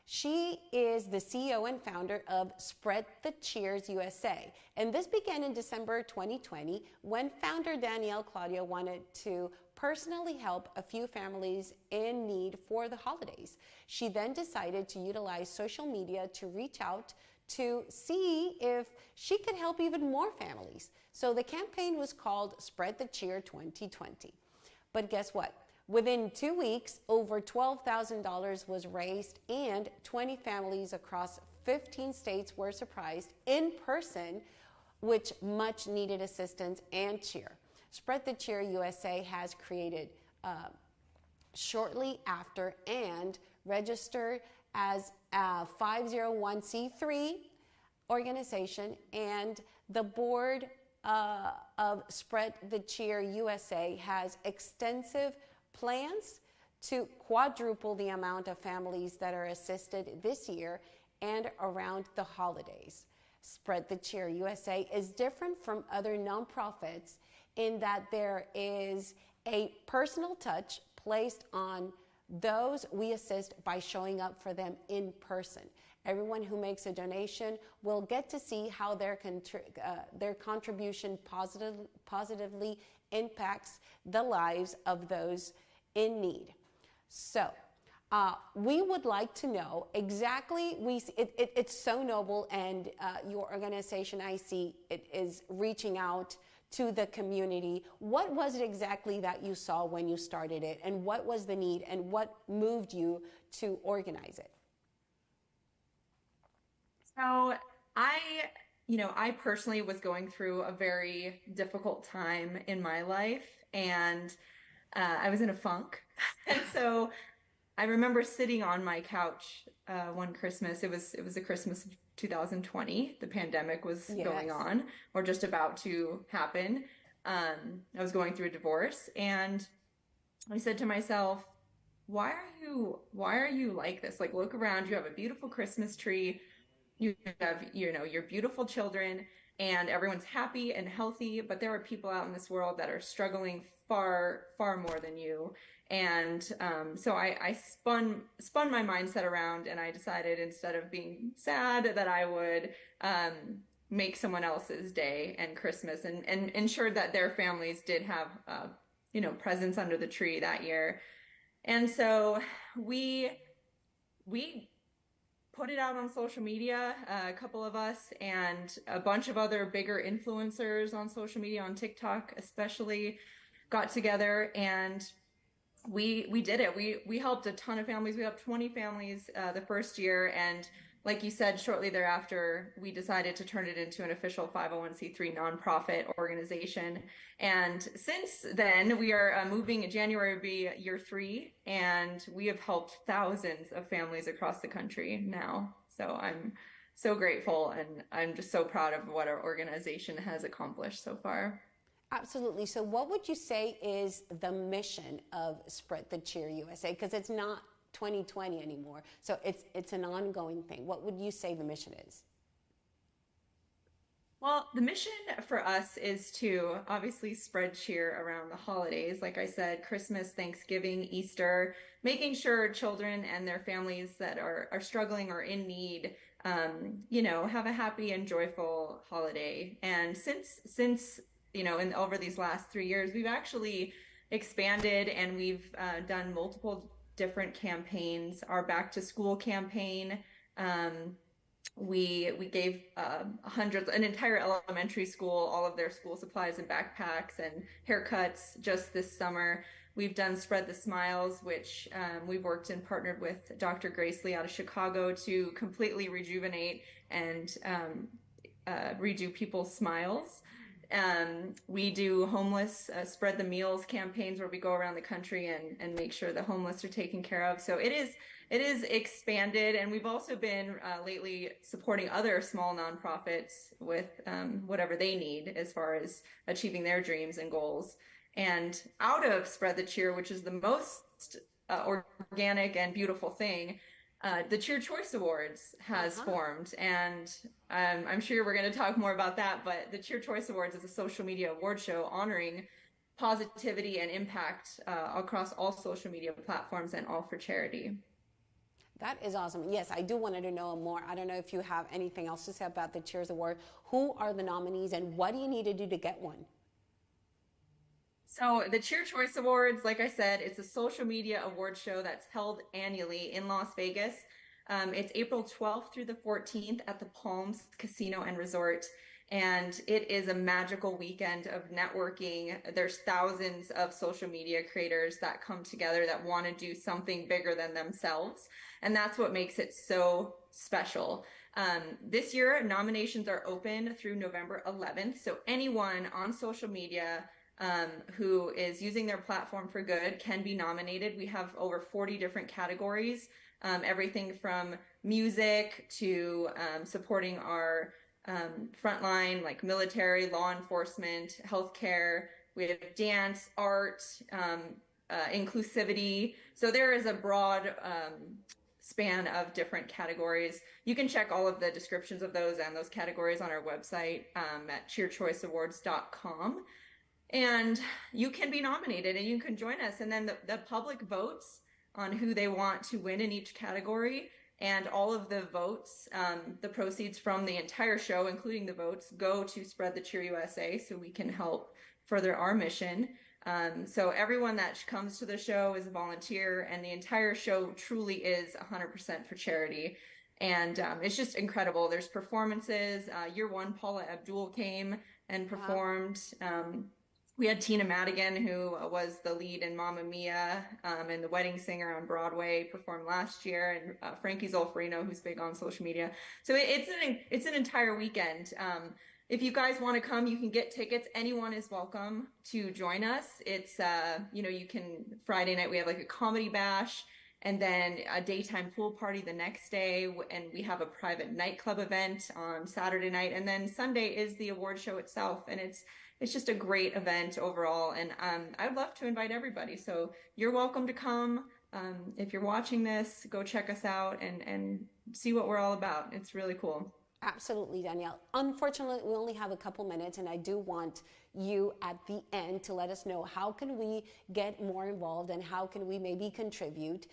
she is the CEO and founder of Spread the Cheers USA. And this began in December 2020 when founder Danielle Claudio wanted to personally help a few families in need for the holidays. She then decided to utilize social media to reach out to see if she could help even more families. So the campaign was called Spread the Cheer 2020. But guess what? Within 2 weeks, over $12,000 was raised and 20 families across 15 states were surprised in person, which much needed assistance and cheer. Spread the Cheer USA has created shortly after and registered as a 501c3 organization, and the board of Spread the Cheer USA has extensive plans to quadruple the amount of families that are assisted this year and around the holidays. Spread the Cheer USA is different from other nonprofits in that there is a personal touch placed on those we assist by showing up for them in person. Everyone who makes a donation will get to see how their contribution positively impacts the lives of those in need. So we would like to know exactly, it's so noble, and your organization, I see, it is reaching out to the community. What was it exactly that you saw when you started it, and what was the need, and what moved you to organize it? So I personally was going through a very difficult time in my life, and I was in a funk. And so I remember sitting on my couch one Christmas. It was the Christmas of 2020. The pandemic was going on, or just about to happen. I was going through a divorce, and I said to myself, why are you like this? Like, look around, you have a beautiful Christmas tree, you have, your beautiful children, and everyone's happy and healthy, but there are people out in this world that are struggling far, far more than you. And so I spun my mindset around, and I decided, instead of being sad, that I would make someone else's day and Christmas, and ensure that their families did have presents under the tree that year. And so we put it out on social media, a couple of us and a bunch of other bigger influencers on social media, on TikTok especially, got together, and we did it. We helped a ton of families. We helped 20 families the first year, and like you said, shortly thereafter, we decided to turn it into an official 501c3 nonprofit organization. And since then, we are moving. January will be year 3, and we have helped thousands of families across the country now. So I'm so grateful, and I'm just so proud of what our organization has accomplished so far. Absolutely. So what would you say is the mission of Spread the Cheer USA? Because it's not 2020 anymore. So it's an ongoing thing. What would you say the mission is? Well, the mission for us is to obviously spread cheer around the holidays. Like I said, Christmas, Thanksgiving, Easter, making sure children and their families that are struggling or in need, have a happy and joyful holiday. And since over these last 3 years, we've actually expanded, and we've done multiple different campaigns. Our back to school campaign, we gave an entire elementary school all of their school supplies and backpacks and haircuts just this summer. We've done Spread the Smiles, which we've worked and partnered with Dr. Grace Lee out of Chicago to completely rejuvenate and redo people's smiles. We do homeless Spread the Meals campaigns, where we go around the country and make sure the homeless are taken care of. So it is expanded, and we've also been lately supporting other small nonprofits with whatever they need as far as achieving their dreams and goals. And out of Spread the Cheer, which is the most organic and beautiful thing, the Cheer Choice Awards has formed, and I'm sure we're going to talk more about that, but the Cheer Choice Awards is a social media award show honoring positivity and impact across all social media platforms, and all for charity. That is awesome. Yes, I do want to know more. I don't know if you have anything else to say about the Cheers Award. Who are the nominees, and what do you need to do to get one? So the Cheer Choice Awards, like I said, it's a social media award show that's held annually in Las Vegas. It's April 12th through the 14th at the Palms Casino and Resort. And it is a magical weekend of networking. There's thousands of social media creators that come together that want to do something bigger than themselves. And that's what makes it so special. This year, nominations are open through November 11th. So anyone on social media who is using their platform for good can be nominated. We have over 40 different categories, everything from music to supporting our frontline, like military, law enforcement, healthcare. We have dance, art, inclusivity. So there is a broad span of different categories. You can check all of the descriptions of those and those categories on our website at cheerchoiceawards.com. And you can be nominated, and you can join us. And then the public votes on who they want to win in each category. And all of the votes, the proceeds from the entire show, including the votes, go to Spread the Cheer USA so we can help further our mission. So everyone that comes to the show is a volunteer, and the entire show truly is 100% for charity. And it's just incredible. There's performances. Year one, Paula Abdul came and performed. We had Tina Madigan, who was the lead in Mamma Mia and The Wedding Singer on Broadway, performed last year, and Frankie Zolfarino, who's big on social media. So it's an entire weekend. If you guys want to come, you can get tickets. Anyone is welcome to join us. It's you can Friday night we have like a comedy bash, and then a daytime pool party the next day, and we have a private nightclub event on Saturday night, and then Sunday is the award show itself, and it's just a great event overall, and I'd love to invite everybody. So you're welcome to come. If you're watching this, go check us out and see what we're all about. It's really cool. Absolutely, Danielle. Unfortunately, we only have a couple minutes, and I do want you at the end to let us know how can we get more involved and how can we maybe contribute.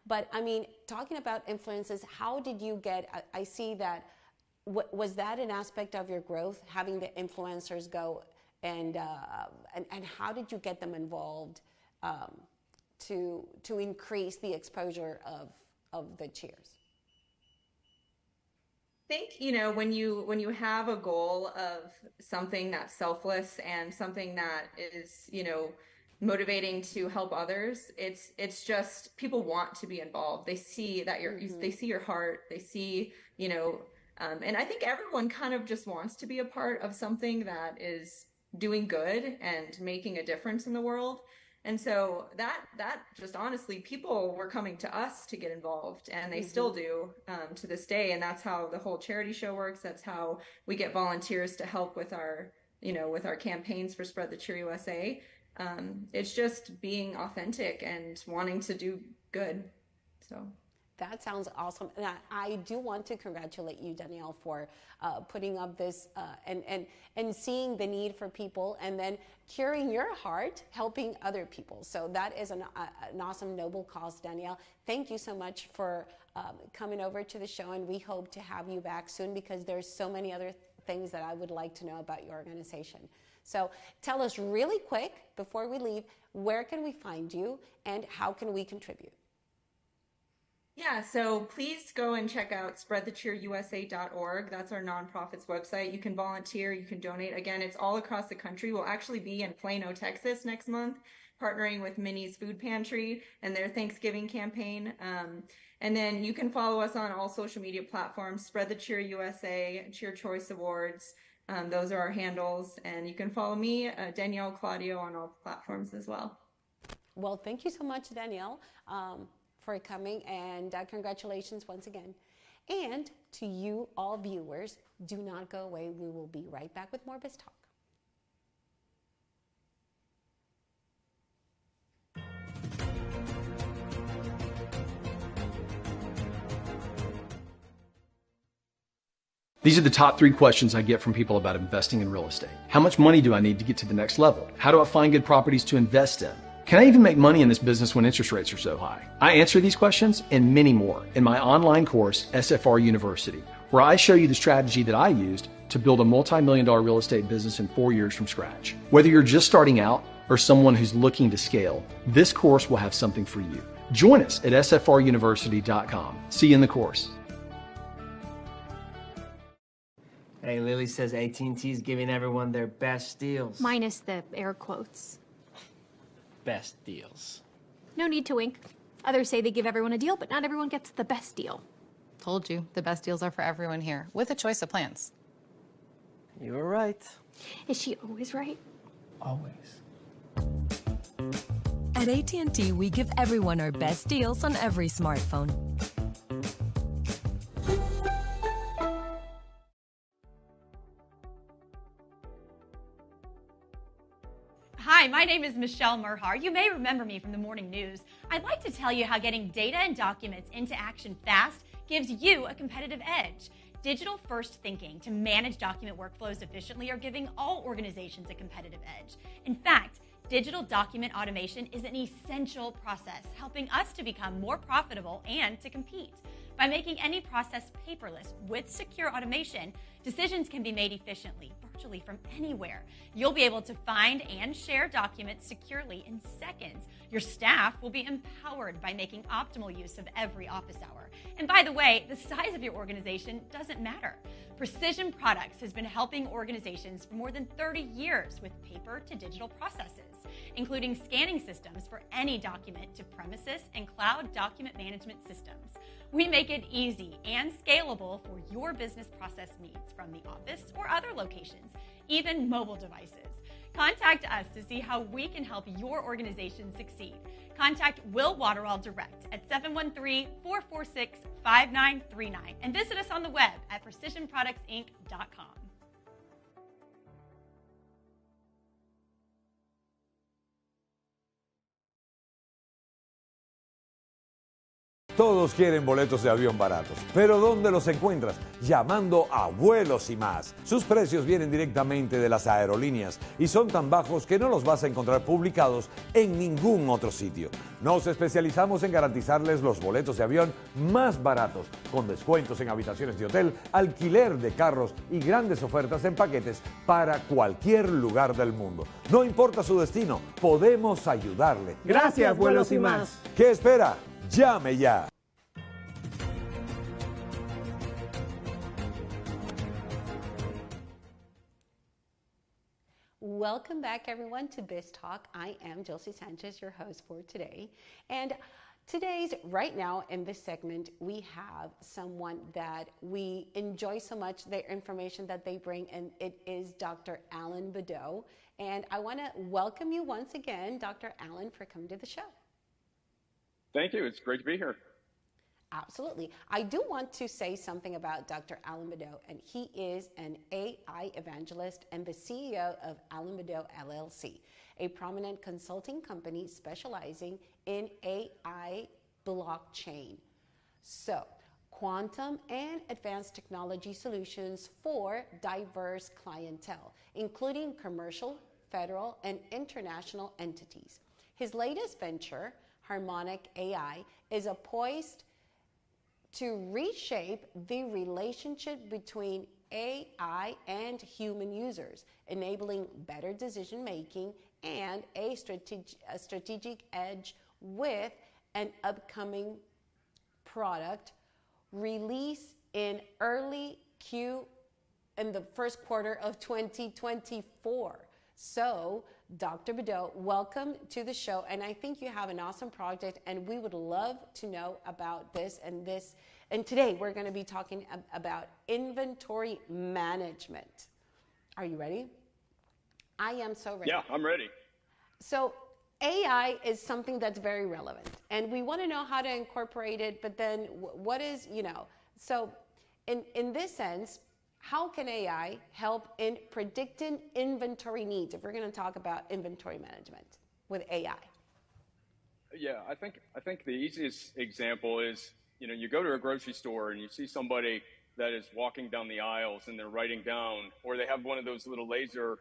But I mean, talking about influences, how did you get, I see that, was that an aspect of your growth, having the influencers go, and how did you get them involved to increase the exposure of the cheers? I think, when you have a goal of something that's selfless and something that is, motivating to help others, it's just people want to be involved. They see that they see your heart, they see, and I think everyone kind of just wants to be a part of something that is doing good and making a difference in the world. And so that just honestly, people were coming to us to get involved, and they still do to this day. And that's how the whole charity show works. That's how we get volunteers to help with our, with our campaigns for Spread the Cheer USA. It's just being authentic and wanting to do good. So. That sounds awesome. And I do want to congratulate you, Danielle, for putting up this and seeing the need for people, and then curing your heart, helping other people. So that is an awesome, noble cause, Danielle. Thank you so much for coming over to the show, and we hope to have you back soon, because there's so many other things that I would like to know about your organization. So tell us really quick, before we leave, where can we find you and how can we contribute? Yeah, so please go and check out spreadthecheerusa.org. That's our nonprofit's website. You can volunteer, you can donate. Again, it's all across the country. We'll actually be in Plano, Texas next month, partnering with Minnie's Food Pantry and their Thanksgiving campaign. And then you can follow us on all social media platforms, Spread the Cheer USA, Cheer Choice Awards. Those are our handles. And you can follow me, Danielle Claudio, on all platforms as well. Well, thank you so much, Danielle, for coming, and congratulations once again. And to you all viewers, do not go away. We will be right back with more Biz Talk. These are the top 3 questions I get from people about investing in real estate. How much money do I need to get to the next level? How do I find good properties to invest in? Can I even make money in this business when interest rates are so high? I answer these questions and many more in my online course, SFR University, where I show you the strategy that I used to build a multi-million-dollar real estate business in 4 years from scratch. Whether you're just starting out or someone who's looking to scale, this course will have something for you. Join us at sfruniversity.com. See you in the course. Hey, Lily says AT&T's giving everyone their best deals. Minus the air quotes. Best deals. No need to wink. Others say they give everyone a deal, but not everyone gets the best deal. Told you, the best deals are for everyone here, with a choice of plans. You were right. Is she always right? Always. At AT&T, we give everyone our best deals on every smartphone. Hi, my name is Michelle Merhar. You may remember me from the morning news. I'd like to tell you how getting data and documents into action fast gives you a competitive edge. Digital-first thinking to manage document workflows efficiently are giving all organizations a competitive edge. In fact, digital document automation is an essential process, helping us to become more profitable and to compete. By making any process paperless with secure automation, decisions can be made efficiently, virtually from anywhere. You'll be able to find and share documents securely in seconds. Your staff will be empowered by making optimal use of every office hour. And by the way, the size of your organization doesn't matter. Precision Products has been helping organizations for more than 30 years with paper to digital processes, including scanning systems for any document to premises and cloud document management systems. We make it easy and scalable for your business process needs from the office or other locations, even mobile devices. Contact us to see how we can help your organization succeed. Contact Will Waterall direct at 713-446-5939 and visit us on the web at precisionproductsinc.com. Todos quieren boletos de avión baratos, pero ¿dónde los encuentras? Llamando a Vuelos y Más. Sus precios vienen directamente de las aerolíneas y son tan bajos que no los vas a encontrar publicados en ningún otro sitio. Nos especializamos en garantizarles los boletos de avión más baratos, con descuentos en habitaciones de hotel, alquiler de carros y grandes ofertas en paquetes para cualquier lugar del mundo. No importa su destino, podemos ayudarle. Gracias, Vuelos y Más. ¿Qué espera? ¡Llame ya! Welcome back, everyone, to Biz Talk. I am Josie Sanchez, your host for today. And right now in this segment, we have someone that we enjoy so much, their information that they bring, and it is Dr. Alan Badeau. And I want to welcome you once again, Dr. Alan, for coming to the show. Thank you. It's great to be here. Absolutely. I do want to say something about Dr. Alan Badeau, and he is an AI evangelist and the CEO of Alan Badeau LLC, a prominent consulting company specializing in AI blockchain. So, quantum and advanced technology solutions for diverse clientele, including commercial, federal, and international entities. His latest venture, Harmonic AI, is poised to reshape the relationship between AI and human users, enabling better decision making and a strategic edge with an upcoming product release in the first quarter of 2024. So, Dr. Badeau, welcome to the show. And I think you have an awesome project, and we would love to know about this. And today we're going to be talking about inventory management. Are you ready? I am so ready. Yeah, I'm ready. So AI is something that's very relevant, and we want to know how to incorporate it, but then what is, so in this sense, how can AI help in predicting inventory needs, if we're going to talk about inventory management with AI? Yeah, I think the easiest example is, you go to a grocery store and you see somebody that is walking down the aisles and they're writing down, or they have one of those little laser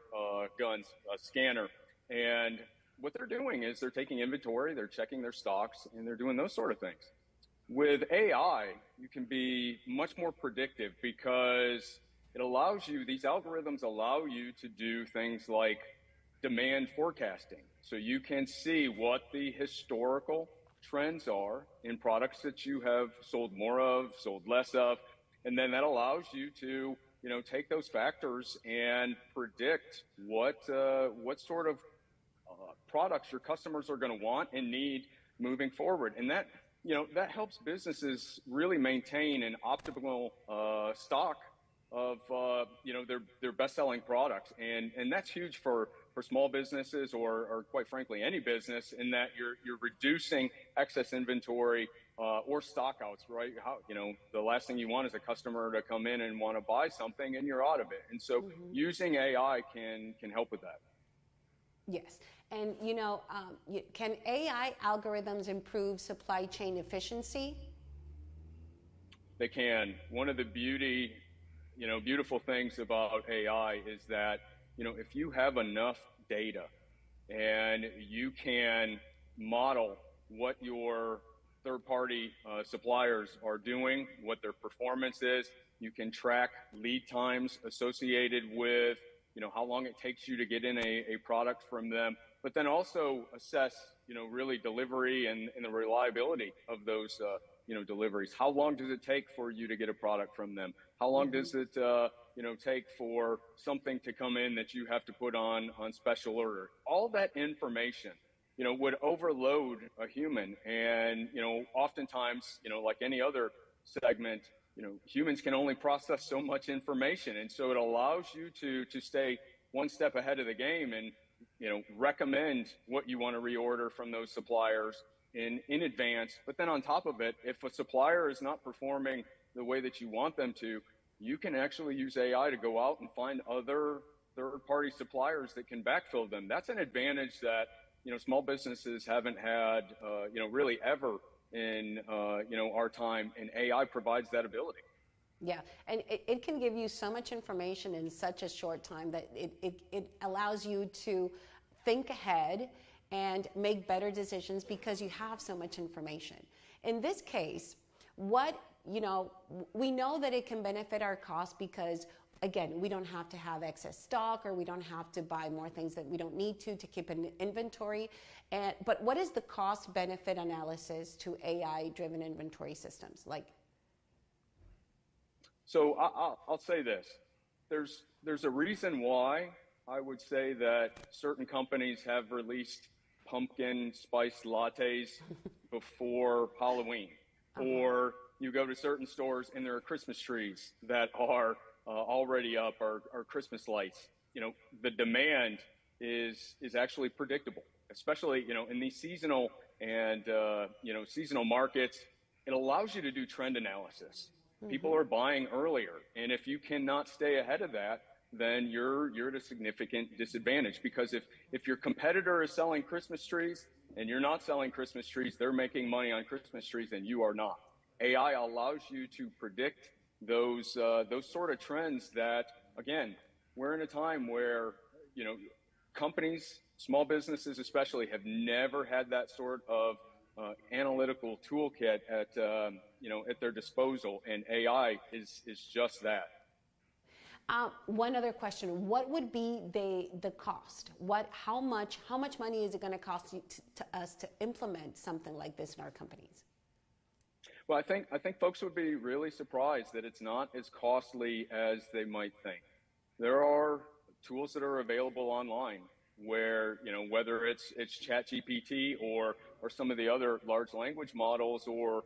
guns, a scanner, and what they're doing is they're taking inventory, they're checking their stocks, and they're doing those sort of things. With AI, you can be much more predictive because these algorithms allow you to do things like demand forecasting. So you can see what the historical trends are in products that you have sold more of, sold less of, and then that allows you to, take those factors and predict what sort of products your customers are going to want and need moving forward. And that, that helps businesses really maintain an optimal stock of their best-selling products, and that's huge for small businesses or quite frankly any business, in that you're reducing excess inventory or stockouts, right? The last thing you want is a customer to come in and want to buy something and you're out of it, and so using AI can help with that. Yes, and can AI algorithms improve supply chain efficiency? They can. One of the beautiful things about AI is that, if you have enough data and you can model what your third-party suppliers are doing, what their performance is. You can track lead times associated with, how long it takes you to get in a product from them, but then also assess, really delivery and the reliability of those, deliveries. How long does it take for you to get a product from them? How long does it, take for something to come in that you have to put on special order? All that information, would overload a human. And, oftentimes, like any other segment, humans can only process so much information. And so it allows you to stay one step ahead of the game and, recommend what you want to reorder from those suppliers in advance. But then on top of it, if a supplier is not performing the way that you want them to, you can actually use AI to go out and find other third-party suppliers that can backfill them. That's an advantage that, small businesses haven't had, really ever in, our time, and AI provides that ability. Yeah, and it can give you so much information in such a short time that it allows you to think ahead and make better decisions because you have so much information. In this case, we know that it can benefit our cost because, again, we don't have to have excess stock, or we don't have to buy more things that we don't need to keep an inventory. But what is the cost-benefit analysis to AI-driven inventory systems? So I'll say this. There's a reason why I would say that certain companies have released pumpkin spice lattes before Halloween. Or you go to certain stores and there are Christmas trees that are already up, or Christmas lights. The demand is actually predictable, especially, in these seasonal and, seasonal markets. It allows you to do trend analysis. People are buying earlier, and if you cannot stay ahead of that, then you're at a significant disadvantage. Because if your competitor is selling Christmas trees and you're not selling Christmas trees, they're making money on Christmas trees and you are not. AI allows you to predict those sort of trends that, again, we're in a time where, companies, small businesses especially, have never had that sort of analytical toolkit at their disposal, and AI is just that. One other question: what would be the cost? How much money is it going to cost us to implement something like this in our companies? Well, I think folks would be really surprised that it's not as costly as they might think. There are tools that are available online where, whether it's ChatGPT or some of the other large language models, or,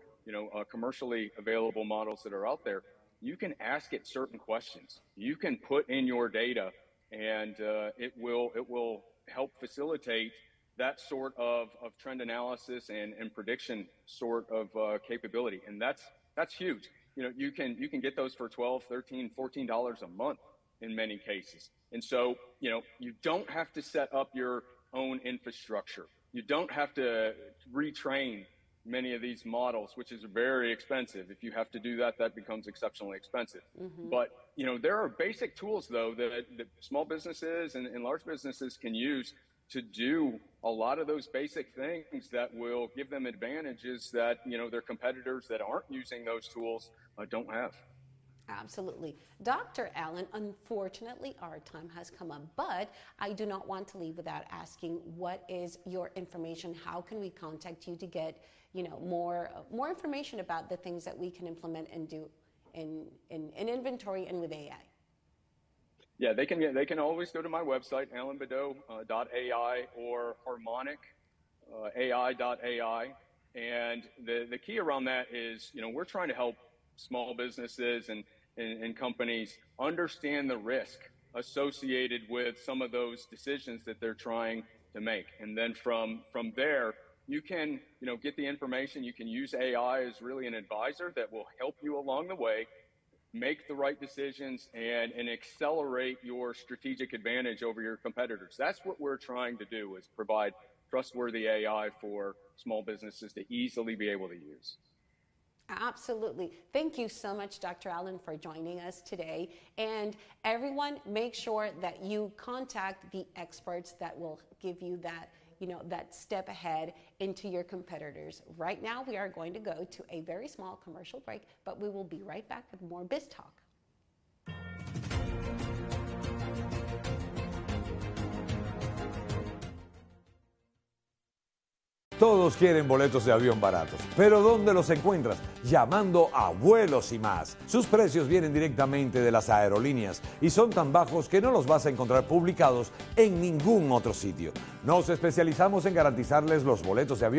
commercially available models that are out there, you can ask it certain questions. You can put in your data, and it will help facilitate that sort of trend analysis and prediction sort of capability. And that's huge. You can get those for $12, $13, $14 a month in many cases. And so, you don't have to set up your own infrastructure. You don't have to retrain many of these models, which is very expensive. If you have to do that, that becomes exceptionally expensive. But, there are basic tools, though, that small businesses and large businesses can use to do a lot of those basic things that will give them advantages that, their competitors that aren't using those tools don't have. Absolutely. Dr. Allen, unfortunately, our time has come up, but I do not want to leave without asking, what is your information? How can we contact you to get, more information about the things that we can implement and do in inventory and with AI? Yeah, they can always go to my website, alanbedeau.ai, or harmonic.ai. And the key around that is, we're trying to help small businesses and companies understand the risk associated with some of those decisions that they're trying to make. And then from there, you can, get the information. You can use AI as really an advisor that will help you along the way, make the right decisions, and accelerate your strategic advantage over your competitors. That's what we're trying to do, is provide trustworthy AI for small businesses to easily be able to use. Absolutely. Thank you so much, Dr. Allen, for joining us today. And everyone, make sure that you contact the experts that will give you that that step ahead into your competitors. Right now, we are going to go to a very small commercial break, but we will be right back with more Biz Talk. Todos quieren boletos de avión baratos, pero ¿dónde los encuentras? Llamando a Vuelos y Más. Sus precios vienen directamente de las aerolíneas y son tan bajos que no los vas a encontrar publicados en ningún otro sitio. Nos especializamos en garantizarles los boletos de avión